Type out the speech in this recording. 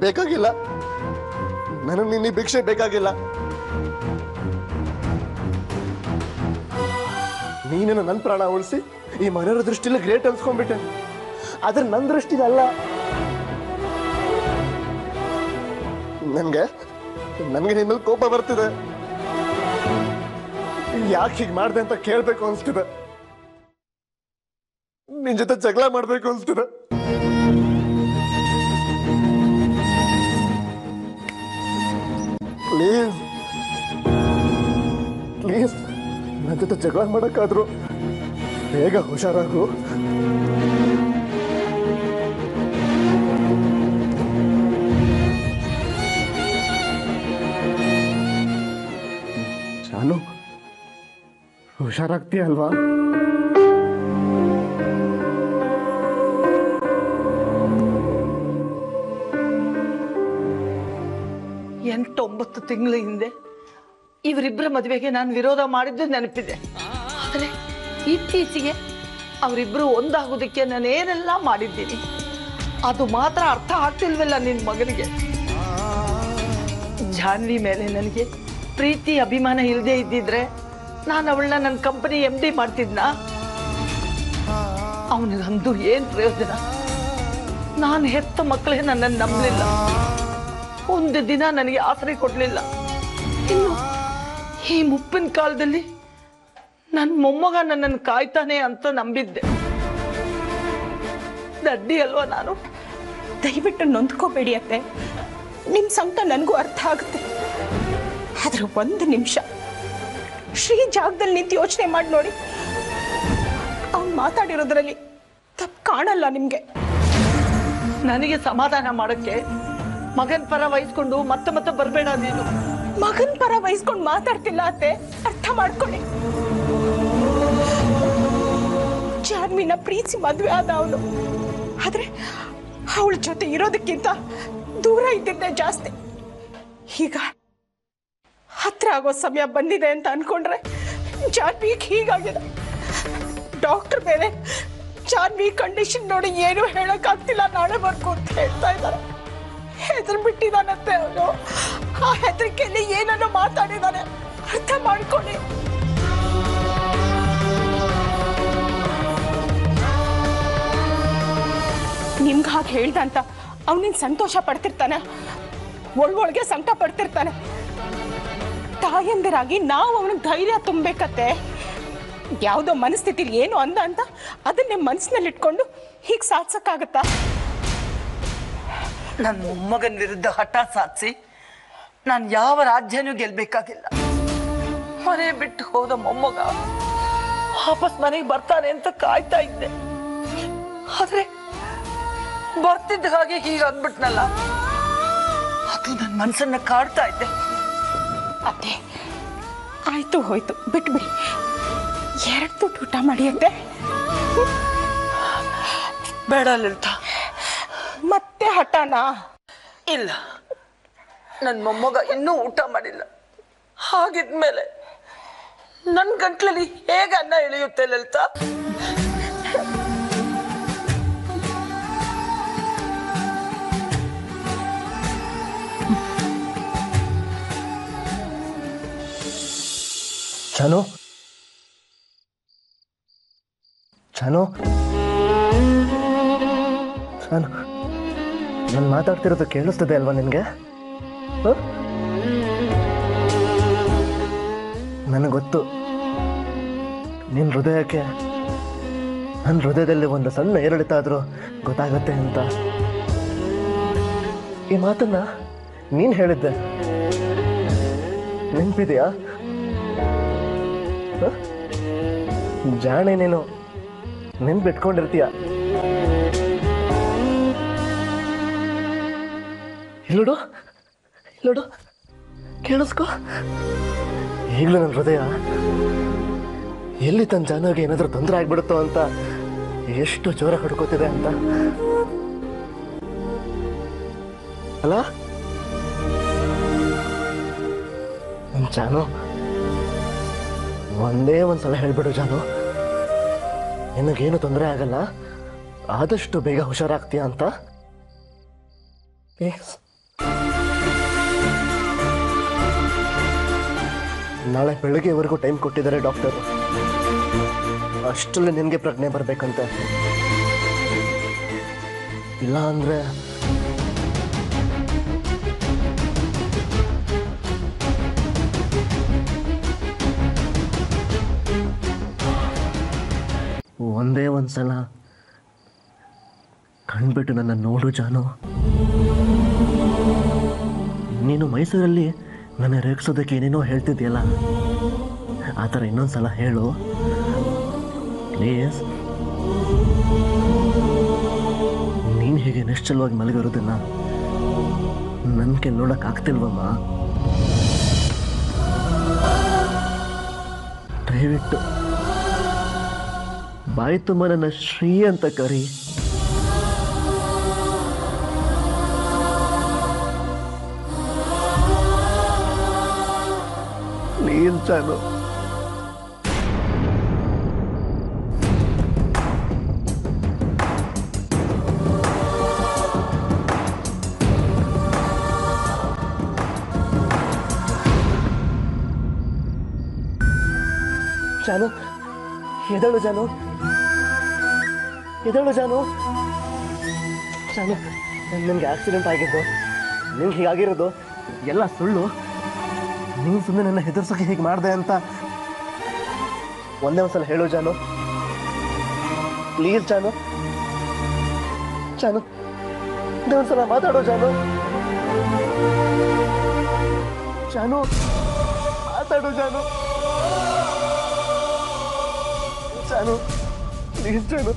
ಬೇಕಾಗಿಲ್ಲ, ನನಗೆ ನಿನ್ನ ಭಿಕ್ಷೆ ಬೇಕಾಗಿಲ್ಲ. ನೀನೇನು ನನ್ನ ಪ್ರಾಣ ಉಳಿಸಿ ಈ ಮನೆಯವರ ದೃಷ್ಟಿಲಿ ಗ್ರೇಟ್ ಅನ್ಸ್ಕೊಂಡ್ಬಿಟ್ಟೆ. ಆದ್ರೆ ನನ್ನ ದೃಷ್ಟಿಲಿ ಅಲ್ಲ. ನನ್ಗೆ ನಿನ್ ಮೇಲೆ ಕೋಪ ಬರ್ತಿದೆ. ಯಾಕೆ ಹೀಗೆ ಮಾಡ್ದೆ ಅಂತ ಕೇಳ್ಬೇಕು ಅನ್ಸ್ತಿದೆ. ನಿನ್ ಜೊತೆ ಜಗಳ ಮಾಡ್ಬೇಕು ಅನ್ಸ್ತಿದೆ. ಪ್ಲೀಸ್ ಪ್ಲೀಸ್ ನನ್ನ ಜೊತೆ ಜಗಳ ಮಾಡಕ್ಕಾದ್ರು ಬೇಗ ಹುಷಾರಾಗು. ಚಾನು, ಹುಷಾರಾಗ್ತೀಯ ಅಲ್ವಾ? ಎಂಟೊಂಬತ್ತು ತಿಂಗಳ ಹಿಂದೆ ಇವರಿಬ್ಬರ ಮದುವೆಗೆ ನಾನು ವಿರೋಧ ಮಾಡಿದ್ದು ನೆನಪಿದೆ. ಆದರೆ ಇತ್ತೀಚೆಗೆ ಅವರಿಬ್ಬರು ಒಂದಾಗೋದಕ್ಕೆ ನಾನು ಏನೆಲ್ಲ ಮಾಡಿದ್ದೀನಿ ಅದು ಮಾತ್ರ ಅರ್ಥ ಆಗ್ತಿಲ್ವಲ್ಲ ನಿನ್ನ ಮಗನಿಗೆ. ಜಾನ್ವಿ ಮೇಲೆ ನನಗೆ ಪ್ರೀತಿ ಅಭಿಮಾನ ಇಲ್ಲದೆ ಇದ್ದಿದ್ರೆ ನಾನು ಅವಳನ್ನ ನನ್ನ ಕಂಪನಿ MD ಮಾಡ್ತಿದ್ನ. ಅವನಿಗಂದು ಏನ್ ಪ್ರಯೋಜನ? ನಾನು ಹೆತ್ತ ಮಕ್ಕಳೇ ನನ್ನನ್ನು ನಂಬಲಿಲ್ಲ, ಒಂದು ದಿನ ನನಗೆ ಆಸರೆ ಕೊಡ್ಲಿಲ್ಲ. ಇನ್ನು ಈ ಮುಪ್ಪಿನ ಕಾಲದಲ್ಲಿ ನನ್ನ ಮೊಮ್ಮಗ ನನ್ನನ್ನು ಕಾಯ್ತಾನೆ ಅಂತ ನಂಬಿದ್ದೆ. ದಡ್ಡಿ ಅಲ್ವಾ ನಾನು? ದಯವಿಟ್ಟು ನೊಂದ್ಕೋಬೇಡಿ ಅತ್ತೆ, ನಿಮ್ ಸಂಕಟ ನನಗೂ ಅರ್ಥ ಆಗುತ್ತೆ. ಆದ್ರೆ ಒಂದು ನಿಮಿಷ ಶ್ರೀ ಜಾಗದಲ್ಲಿ ನಿಂತು ಯೋಚನೆ ಮಾಡಿ ನೋಡಿ. ಅವ್ನು ಮಾತಾಡಿರೋದ್ರಲ್ಲಿ ತಪ್ಪು ಕಾಣಲ್ಲ ನಿಮ್ಗೆ? ನನಗೆ ಸಮಾಧಾನ ಮಾಡಕ್ಕೆ ಮಗನ ಪರ ವಹಿಸ್ಕೊಂಡು ಮತ್ತೆ ಮತ್ತೆ ಬರಬೇಡ ನೀನು. ಮಗನ ಪರ ವಹಿಸ್ಕೊಂಡು ಮಾತಾಡ್ತಿಲ್ಲ ಅತ್ತೆ, ಅರ್ಥ ಮಾಡ್ಕೊಳ್ಳಿ. ಜಾನ್ವಿನ ಪ್ರೀತಿ ಮದ್ವೆ ಆದ ಅವನು, ಆದ್ರೆ ಅವಳ ಜೊತೆ ಇರೋದಕ್ಕಿಂತ ದೂರ ಇದ್ದಿದ್ದೆ ಜಾಸ್ತಿ. ಈಗ ಹತ್ರ ಆಗೋ ಸಮಯ ಬಂದಿದೆ ಅಂತ ಅನ್ಕೊಂಡ್ರೆ ಜಾನ್ವಿ ಹೀಗಾಗಿದೆ. ಡಾಕ್ಟರ್ ಬೇರೆ ಜಾನ್ವಿ ಕಂಡೀಷನ್ ನೋಡಿ ಏನು ಹೇಳಕ್ಕಾಗ್ತಿಲ್ಲ, ನಾಳೆ ಬರ್ಕೊ ಅಂತ ಹೇಳ್ತಾ ಇದ್ದಾರೆ. ಹೆದರ್ ಬಿಟ್ಟಿದ್ದಾನಂತೆ ಅವನು. ಆ ಹೆದರಿಕೆಯಲ್ಲಿ ಏನನ್ನು ಮಾತಾಡಿದಾನೆ, ಅರ್ಥ ಮಾಡ್ಕೊಳ್ಳಿ. ನಿಮ್ಗೆ ಹಾಗೆ ಹೇಳ್ದ ಅಂತ ಅವನಿನ್ ಸಂತೋಷ ಪಡ್ತಿರ್ತಾನೆ, ಒಳಗೆ ಸಂಕಟ ಪಡ್ತಿರ್ತಾನೆ. ತಾಯಂದಿರಾಗಿ ನಾವು ಅವನಿಗೆ ಧೈರ್ಯ ತುಂಬಬೇಕತ್ತೆ. ಯಾವುದೋ ಮನಸ್ಥಿತಿಲಿ ಏನು ಅಂದ ಅಂತ ಅದನ್ನೇ ಮನಸ್ಸಿನಲ್ಲಿ ಇಟ್ಕೊಂಡು ಹೀಗೆ ಸಾಧಿಸಕ್ಕಾಗತ್ತಾ? ನನ್ನ ಮೊಮ್ಮಗನ ವಿರುದ್ಧ ಹಠ ಸಾಧಿಸಿ ನಾನು ಯಾವ ರಾಜ್ಯನೂ ಗೆಲ್ಬೇಕಾಗಿಲ್ಲ. ಮನೆ ಬಿಟ್ಟು ಹೋದ ಮೊಮ್ಮಗ ವಾಪಸ್ ಮನೆಗೆ ಬರ್ತಾನೆ ಅಂತ ಕಾಯ್ತಾ ಇದ್ದೆ. ಆದ್ರೆ ಬರ್ತಿದ್ದ ಹಾಗೆ ಹೀಗೆ ಅಂದ್ಬಿಟ್ನಲ್ಲ, ಅದು ನನ್ನ ಮನಸ್ಸನ್ನ ಕಾಡ್ತಾ ಇದ್ದೆ. ಅತ್ತೆ ಆಯ್ತು ಹೋಯ್ತು, ಬಿಟ್ಬಿಡಿ. 2 ತುತ್ತು ಊಟ ಮಾಡಿ ಅತ್ತೆ. ಬೇಡ ಲಲಿತಾ, ಮತ್ತೆ ಹಠನಾ? ಇಲ್ಲ, ನನ್ನ ಮೊಮ್ಮಗ ಇನ್ನೂ ಊಟ ಮಾಡಿಲ್ಲ. ಹಾಗಿದ್ಮೇಲೆ ನನ್ನ ಗಂಟ್ಲಲ್ಲಿ ಹೇಗೆ ಅನ್ನ ಇಳಿಯುತ್ತೆ ಲಲಿತಾ? ಚಾನು, ಚಾನು, ಚಾನು, ನಾನು ಮಾತಾಡ್ತಿರೋದು ಕೇಳಿಸ್ತದೆ ಅಲ್ವಾ ನಿನಗೆ? ನನಗೆ ಗೊತ್ತು ನಿನ್ನ ಹೃದಯಕ್ಕೆ ನನ್ನ ಹೃದಯದಲ್ಲಿ ಒಂದು ಸಣ್ಣ ಏರಿಳಿತ ಆದರೂ ಗೊತ್ತಾಗುತ್ತೆ ಅಂತ. ಈ ಮಾತನ್ನ ನೀನು ಹೇಳಿದ್ದೆ, ನೆನಪಿದೆಯಾ? ಜಾಣೆ ನೀನು, ನೆನ್ಪಿಟ್ಕೊಂಡಿರ್ತೀಯ. ಇಲ್ಲೋಡು ಇಲ್ಲೋಡು, ಕೇಳಿಸ್ಕೊ. ಈಗಲೂ ನನ್ನ ಹೃದಯ ಎಲ್ಲಿ ತನ್ನ ಜಾನಗೆ ಏನಾದರೂ ತೊಂದರೆ ಆಗ್ಬಿಡುತ್ತೋ ಅಂತ ಎಷ್ಟು ಜೋರ ಹುಡ್ಕೋತಿದೆ ಅಂತ ಅಲ್ಲ ಜಾನು? ಒಂದೇ ಒಂದ್ಸಲ ಹೇಳ್ಬಿಡು ಜಾನು, ನಿನಗೇನು ತೊಂದರೆ ಆಗಲ್ಲ, ಆದಷ್ಟು ಬೇಗ ಹುಷಾರಾಗ್ತೀಯ ಅಂತ. ಎಸ್. ನಾಳೆ ಬೆಳಗ್ಗೆವರೆಗೂ ಟೈಮ್ ಕೊಟ್ಟಿದ್ದಾರೆ ಡಾಕ್ಟರು. ಅಷ್ಟರಲ್ಲಿ ನಿನಗೆ ಪ್ರಜ್ಞೆ ಬರಬೇಕಂತೆ. ಇಲ್ಲ ಅಂದರೆ ಒಂದೇ ಒಂದ್ಸಲ ಕಣ್ಬಿಟ್ಟು ನನ್ನ ನೋಡು ಜಾನು. ನೀನು ಮೈಸೂರಲ್ಲಿ ನನ್ನ ರೇಗಿಸೋದಕ್ಕೆ ಏನೇನೋ ಹೇಳ್ತಿದ್ಯಲ್ಲ, ಆ ಥರ ಇನ್ನೊಂದ್ಸಲ ಹೇಳು ಪ್ಲೀಸ್. ನೀನು ಹೀಗೆ ನಿಶ್ಚಲವಾಗಿ ಮಲಗಿರೋದನ್ನ ನನ್ನ ಕೆಲ್ ನೋಡೋಕ್ಕಾಗ್ತಿಲ್ವಮ್ಮ. ದಯವಿಟ್ಟು ಬಾಯಿ ತುಂಬ ನನ್ನ ಶ್ರೀ ಅಂತ ಕರಿ. ಪ್ಲೀಸ್ ಜಾನು. ಜಾನು, ಎದಳು ಜಾನು, ಎದಳು ಜಾನು. ಜಾನು, ನಿನಗೆ ಆಕ್ಸಿಡೆಂಟ್ ಆಗಿದ್ದು, ನಿಂಗೆ ಹೀಗಾಗಿರೋದು ಎಲ್ಲ ಸುಳ್ಳು. ನೀನು ಸುಮ್ಮನೆ ನನ್ನ ಹೆದರ್ಸೋಕೆ ಹೀಗೆ ಮಾಡಿದೆ ಅಂತ ಒಂದೇ ಒಂದ್ಸಲ ಹೇಳು ಜಾನು, ಪ್ಲೀಸ್ ಜಾನು. ಜಾನು, ಒಂದೇ ಒಂದ್ಸಲ ಮಾತಾಡೋ ಜಾನು. ಜಾನು, ಮಾತಾಡೋ ಜಾನು. ಜಾನು, ಪ್ಲೀಸ್ ಜಾನು.